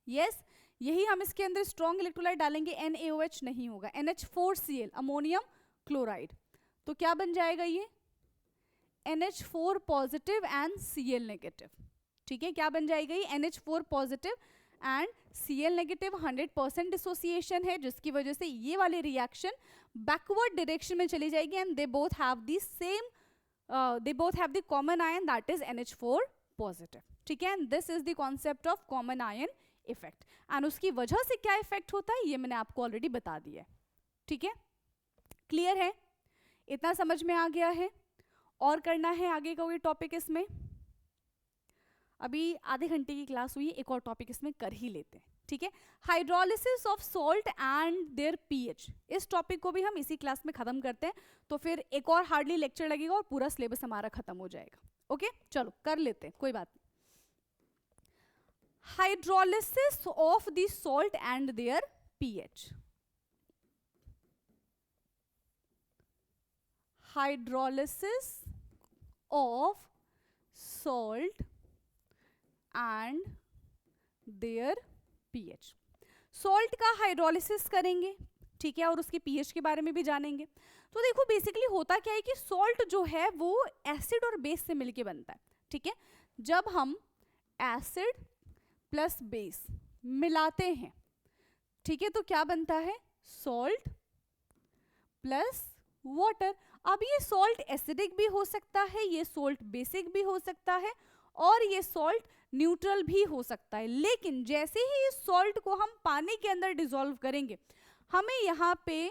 यस, यही हम इसके अंदर स्ट्रॉन्ग इलेक्ट्रोलाइट डालेंगे, NaOH नहीं होगा, NH4Cl अमोनियम क्लोराइड। तो क्या बन जाएगा ये, NH4 positive and Cl negative, ठीक है। क्या बन जाएगा ये, NH4 positive and Cl negative, 100% dissociation है जिसकी वजह से ये वाली रिएक्शन बैकवर्ड डायरेक्शन में चली जाएगी and they both have the same they both have the common ion that is NH4 positive, ठीक है। and this is the concept of common ion effect and उसकी वजह से क्या इफेक्ट होता है ये मैंने आपको ऑलरेडी बता दिया है, ठीक है। क्लियर है, इतना समझ में आ गया है। और करना है आगे का कोई टॉपिक इसमें, अभी आधे घंटे की क्लास हुई, एक और टॉपिक इसमें कर ही लेते हैं, ठीक है। Hydrolysis of salt and their pH, इस टॉपिक को भी हम इसी क्लास में खत्म करते हैं, तो फिर एक और हार्डली लेक्चर लगेगा और पूरा सिलेबस हमारा खत्म हो जाएगा। ओके चलो कर लेते हैं, कोई बात नहीं। Hydrolysis of the salt and their pH, hydrolysis of salt and their pH, salt का हाइड्रोलिसिस करेंगे, ठीक है, और उसके पीएच के बारे में भी जानेंगे। तो देखो बेसिकली होता क्या है कि सॉल्ट जो है वो एसिड और बेस से मिलके बनता है, ठीक है। जब हम एसिड प्लस बेस मिलाते हैं, ठीक है, तो क्या बनता है, सॉल्ट प्लस वाटर। अब ये सॉल्ट एसिडिक भी हो सकता है, ये सॉल्ट बेसिक भी हो सकता है और ये सॉल्ट न्यूट्रल भी हो सकता है। लेकिन जैसे ही इस सॉल्ट को हम पानी के अंदर डिसॉल्व करेंगे, हमें यहाँ पे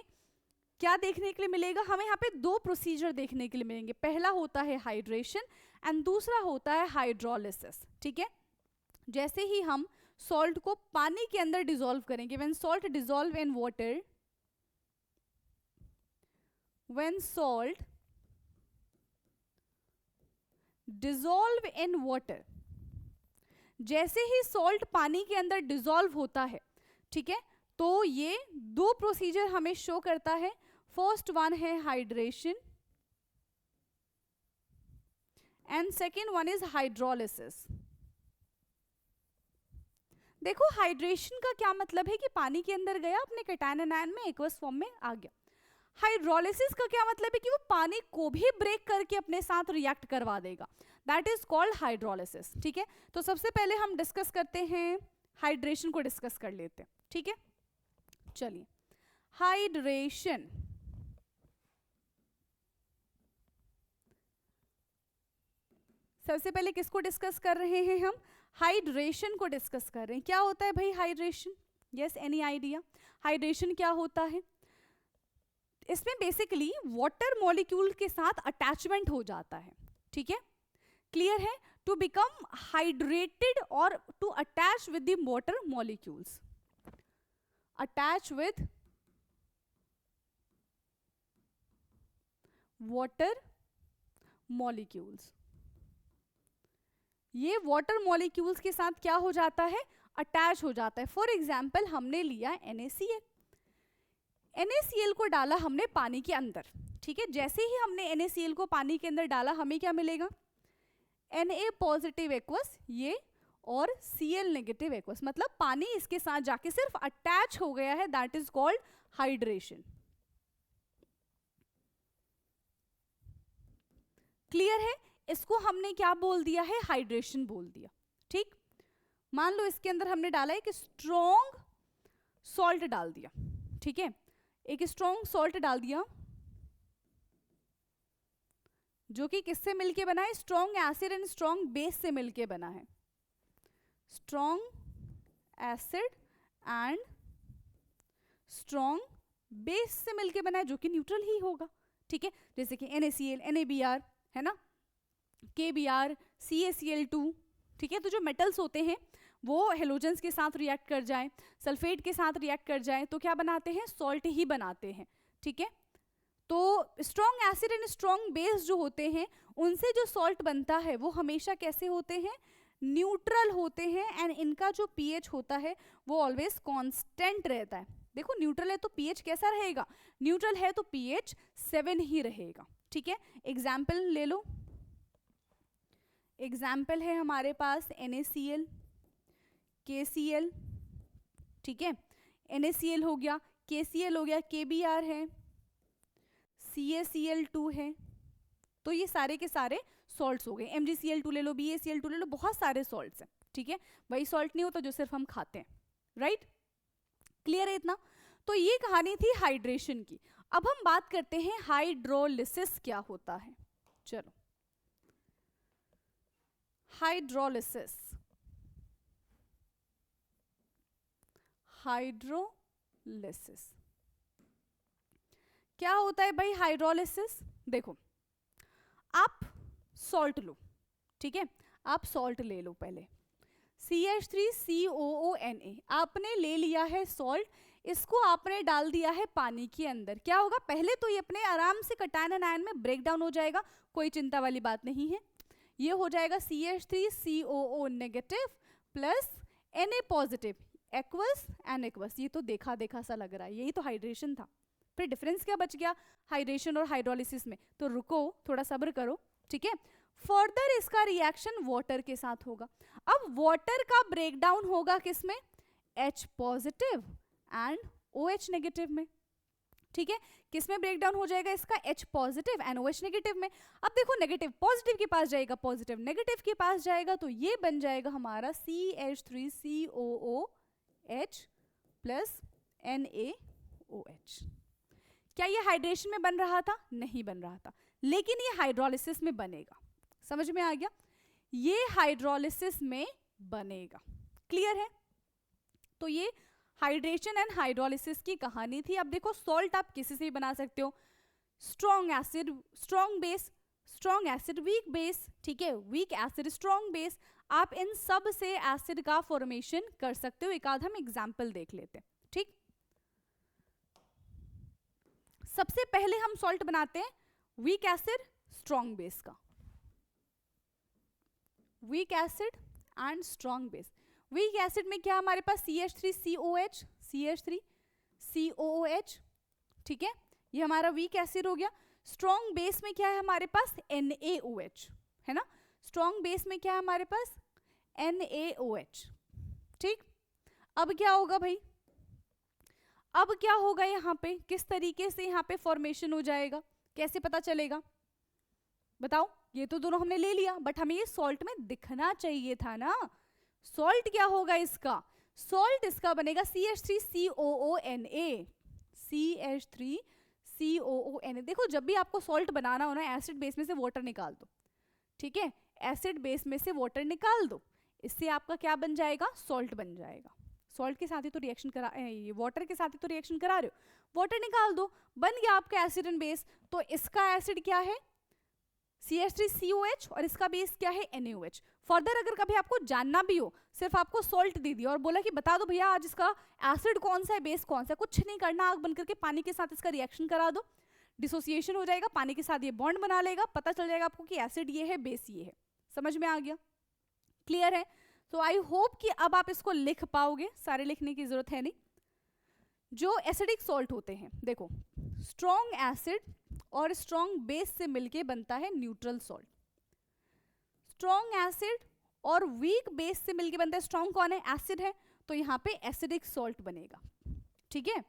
क्या देखने के लिए मिलेगा, हमें यहाँ पे दो प्रोसीजर देखने के लिए मिलेंगे। पहला होता है हाइड्रेशन एंड दूसरा होता है हाइड्रोलिसिस, ठीक है। जैसे ही हम सॉल्ट को पानी के अंदर डिसॉल्व करेंगे, when salt dissolve in water, when salt dissolve in water, जैसे ही सॉल्ट पानी के अंदर डिसॉल्व होता है, ठीक है, तो ये दो प्रोसीजर हमें शो करता है। फर्स्ट वन है hydration and second one is hydrolysis. देखो हाइड्रेशन का क्या मतलब है कि पानी के अंदर गया, अपने कैटायन एनायन में एक्वस फॉर्म में आ गया। हाइड्रोलिसिस का क्या मतलब है कि वो पानी को भी ब्रेक करके अपने साथ रिएक्ट करवा देगा, दैट इज कॉल्ड हाइड्रोलिसिस, ठीक है। तो सबसे पहले हम डिस्कस करते हैं, हाइड्रेशन को डिस्कस कर लेते हैं, ठीक है। चलिए हाइड्रेशन, सबसे पहले किसको डिस्कस कर रहे हैं हम, हाइड्रेशन को डिस्कस कर रहे हैं। क्या होता है भाई hydration, yes any idea, hydration क्या होता है। इसमें बेसिकली वाटर मॉलिक्यूल के साथ अटैचमेंट हो जाता है, ठीक है, क्लियर है। टू बिकम हाइड्रेटेड और to attach with the water molecules, attach with water molecules, ये वाटर मॉलिक्यूल्स के साथ क्या हो जाता है, अटैच हो जाता है। फॉर एग्जाम्पल हमने लिया NaCl, NaCl को डाला हमने पानी के अंदर, ठीक है। जैसे ही हमने NaCl को पानी के अंदर डाला, हमें क्या मिलेगा, Na पॉजिटिव एक्वस ये और Cl नेगेटिव एक्वस, मतलब पानी इसके साथ जाके सिर्फ अटैच हो गया है, that is called hydration. Clear है, इसको हमने क्या बोल दिया है, हाइड्रेशन बोल दिया, ठीक। मान लो इसके अंदर हमने डाला है कि स्ट्रॉन्ग सॉल्ट डाल दिया, ठीक है, एक स्ट्रॉन्ग सॉल्ट डाल दिया जो कि किससे मिलके बना है, strong acid and strong base से मिलके बना है, strong acid and strong base से मिलके बना है, जो कि न्यूट्रल ही होगा, ठीक है। जैसे कि NaCl, NaBr है ना, KBr, CaCl2, ठीक है। तो जो मेटल्स होते हैं वो हेलोजेंस के साथ रिएक्ट कर जाएं, सल्फेट के साथ रिएक्ट कर जाएं, तो क्या बनाते हैं, सॉल्ट ही बनाते हैं, ठीक है। तो strong acid and strong base जो होते हैं उनसे जो सॉल्ट बनता है वो हमेशा कैसे होते हैं, न्यूट्रल होते हैं, एंड इनका जो पीएच होता है वो ऑलवेज कांस्टेंट रहता है। देखो न्यूट्रल है तो पीएच कैसा रहेगा, न्यूट्रल है तो पीएच 7 ही रहेगा, ठीक है। एग्जाम्पल ले लो, एग्जाम्पल है हमारे पास NaCl, KCl, ठीक है, NaCl हो गया, KCl हो गया, KBr है, CaCl2 है, तो ये सारे के सारे सॉल्ट्स हो गए। MgCl2 ले लो, BaCl2 ले लो, बहुत सारे सॉल्ट्स हैं, ठीक है। वही सॉल्ट नहीं होता जो सिर्फ हम खाते हैं, राइट, क्लियर है इतना। तो ये कहानी थी हाइड्रेशन की। अब हम बात करते हैं हाइड्रोलिसिस क्या होता है। चलो, हाइड्रोलिसिस, हाइड्रोलिसिस क्या होता है भाई हाइड्रोलिसिस। देखो आप सॉल्ट लो, ठीक है, आप सॉल्ट ले लो पहले, CH3COONA आपने ले लिया है सॉल्ट, इसको आपने डाल दिया है पानी के अंदर। क्या होगा, पहले तो ये अपने आराम से कैटायन आयन में ब्रेक डाउन हो जाएगा, कोई चिंता वाली बात नहीं है। ये हो जाएगा CH3COO negative plus Na positive, aqueous and aqueous. ये तो देखा देखा सा लग रहा है, यही तो हाइड्रेशन था। फिर डिफरेंस क्या बच गया हाइड्रेशन और हाइड्रोलिसिस में, तो रुको थोड़ा सब्र करो, ठीक है। फर्दर इसका रिएक्शन वाटर के साथ होगा। अब वाटर का ब्रेकडाउन होगा किसमें, H positive and OH negative में, ठीक है। किसमें ब्रेकडाउन हो जाएगा इसका, H positive and OH negative में। अब देखो नेगेटिव पॉजिटिव के पास जाएगा, पॉजिटिव नेगेटिव के पास जाएगा, तो ये बन जाएगा हमारा CH3COOH प्लस NaOH। क्या ये हाइड्रेशन में बन रहा था, नहीं बन रहा था, लेकिन ये हाइड्रोलिसिस में बनेगा। समझ में आ गया, ये हाइड्रोलिसिस में बनेगा, क्लियर है। तो ये हाइड्रेशन एंड हाइड्रोलिसिस की कहानी थी। अब देखो सॉल्ट आप किसी से भी बना सकते हो, strong acid strong base, strong acid weak base, ठीक है, वीक एसिड स्ट्रॉन्ग बेस, आप इन सब से एसिड का फॉर्मेशन कर सकते हो। एक आध हम एग्जाम्पल देख लेते हैं, ठीक। सबसे पहले हम सॉल्ट बनाते हैं वीक एसिड स्ट्रॉन्ग बेस का, weak acid and strong base. Weak acid में क्या हमारे पास CH3COH, CH3COOH, ठीक है, ये हमारा वीक एसिड हो गया। स्ट्रॉन्ग बेस में क्या है हमारे पास NaOH, है ना, स्ट्रॉन्ग बेस में क्या है हमारे पास NaOH, ठीक। अब क्या होगा भाई, अब क्या होगा यहाँ पे, किस तरीके से यहाँ पे फॉर्मेशन हो जाएगा, कैसे पता चलेगा बताओ। ये तो दोनों हमने ले लिया, बट हमें ये सॉल्ट में दिखना चाहिए था ना। सॉल्ट क्या होगा इसका, सॉल्ट इसका बनेगा CH3COONA, CH3COONA। देखो जब भी आपको सॉल्ट बनाना हो ना, एसिड बेस में से वाटर निकाल दो, ठीक है, एसिड बेस में से वाटर निकाल दो, इससे आपका क्या बन जाएगा, सॉल्ट बन जाएगा। सॉल्ट के साथ ही तो रिएक्शन करा, ये वाटर के साथ ही तो रिएक्शन करा रहे हो, वाटर निकाल दो, बन गया आपका एसिड एंड बेस। तो इसका एसिड क्या है CH3COH और इसका बेस क्या है NaOH। फर्दर अगर कभी आपको जानना भी हो, सिर्फ आपको सॉल्ट दे दिया और बोला कि बता दो भैया आज इसका एसिड कौन सा है, बेस कौन सा है, कुछ नहीं करना, आग बंद करके पानी के साथ इसका रिएक्शन करा दो, डिसोसिएशन हो जाएगा, पानी के साथ ये बॉन्ड बना लेगा, पता चल जाएगा आपको कि एसिड ये है, बेस ये है। समझ में आ गया, क्लियर है। तो आई होप कि अब आप इसको लिख पाओगे, सारे लिखने की जरूरत है नहीं। जो एसिडिक सॉल्ट होते हैं, देखो स्ट्रॉन्ग एसिड और स्ट्रॉन्ग बेस से मिलके बनता है न्यूट्रल सॉल्ट। स्ट्रॉन्ग एसिड और वीक बेस से मिलके बनता है, स्ट्रॉन्ग कौन है, एसिड है, तो यहाँ पे एसिडिक सॉल्ट बनेगा, ठीक है।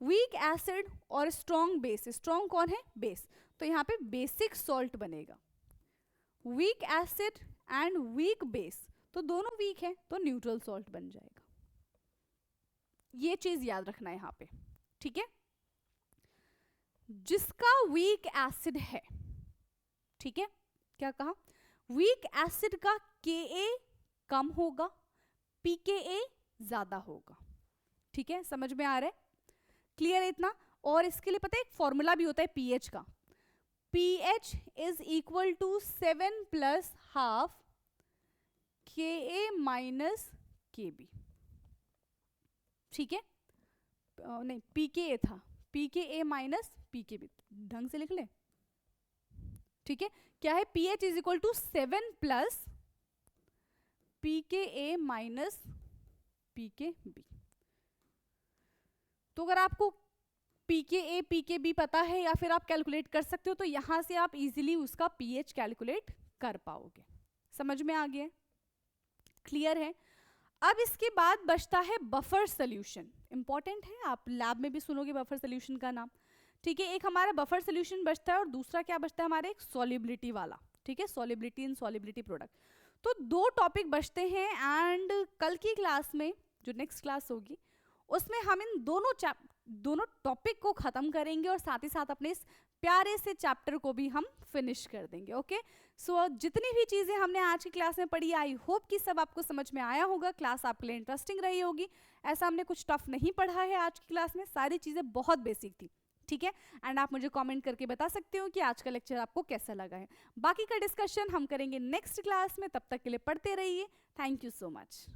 वीक एसिड और स्ट्रॉन्ग बेस, स्ट्रॉन्ग कौन है, बेस, तो यहाँ पे बेसिक सॉल्ट बनेगा। Weak acid and weak base, तो दोनों वीक है, तो न्यूट्रल सॉल्ट बन जाएगा। ये चीज याद रखना है यहाँ पे, ठीक है। जिसका वीक एसिड है, ठीक है, क्या कहा, वीक एसिड का Ka कम होगा, pKa ज्यादा होगा, ठीक है, समझ में आ रहा है, क्लियर है इतना। और इसके लिए पता है एक फॉर्मूला भी होता है pH का, pH इज इक्वल टू 7 + ½ के ए माइनस के बी, ठीक है, नहीं पी के ए था, p K A minus p K B, ढंग से लिख ले, ठीक है। क्या है, p H is equal to 7 plus p K A minus p K B. तो अगर आपको P K A P K B पता है या फिर आप कैलकुलेट कर सकते हो, तो यहां से आप इजीली उसका पीएच कैलकुलेट कर पाओगे। समझ में आ गया, क्लियर है। अब इसके बाद बचता है बफर सोल्यूशन, इंपॉर्टेंट है, आप लैब में भी सुनोगे बफर सोल्यूशन का नाम, ठीक है। एक हमारा बफर सोल्यूशन बचता है और दूसरा क्या बचता है हमारे, एक सॉल्युबिलिटी वाला, ठीक है, सॉल्युबिलिटी इन सॉल्युबिलिटी प्रोडक्ट। तो दो टॉपिक बचते हैं एंड कल की क्लास में जो नेक्स्ट क्लास होगी उसमें हम इन दोनों टॉपिक को खत्म करेंगे और साथ ही साथ अपने इस प्यारे से चैप्टर को भी हम फिनिश कर देंगे। ओके, सो जितनी भी चीजें हमने आज की क्लास में पढ़ी, आई होप कि सब आपको समझ में आया होगा, क्लास आपके लिए इंटरेस्टिंग रही होगी। ऐसा हमने कुछ टफ नहीं पढ़ा है आज की क्लास में, सारी चीजें बहुत बेसिक थी, ठीक है। एंड आप मुझे कमेंट करके बता सकते हो कि आज का लेक्चर आपको कैसा लगा है। बाकी का डिस्कशन हम करेंगे नेक्स्ट क्लास में, तब तक के लिए पढ़ते रहिए। Thank you so much.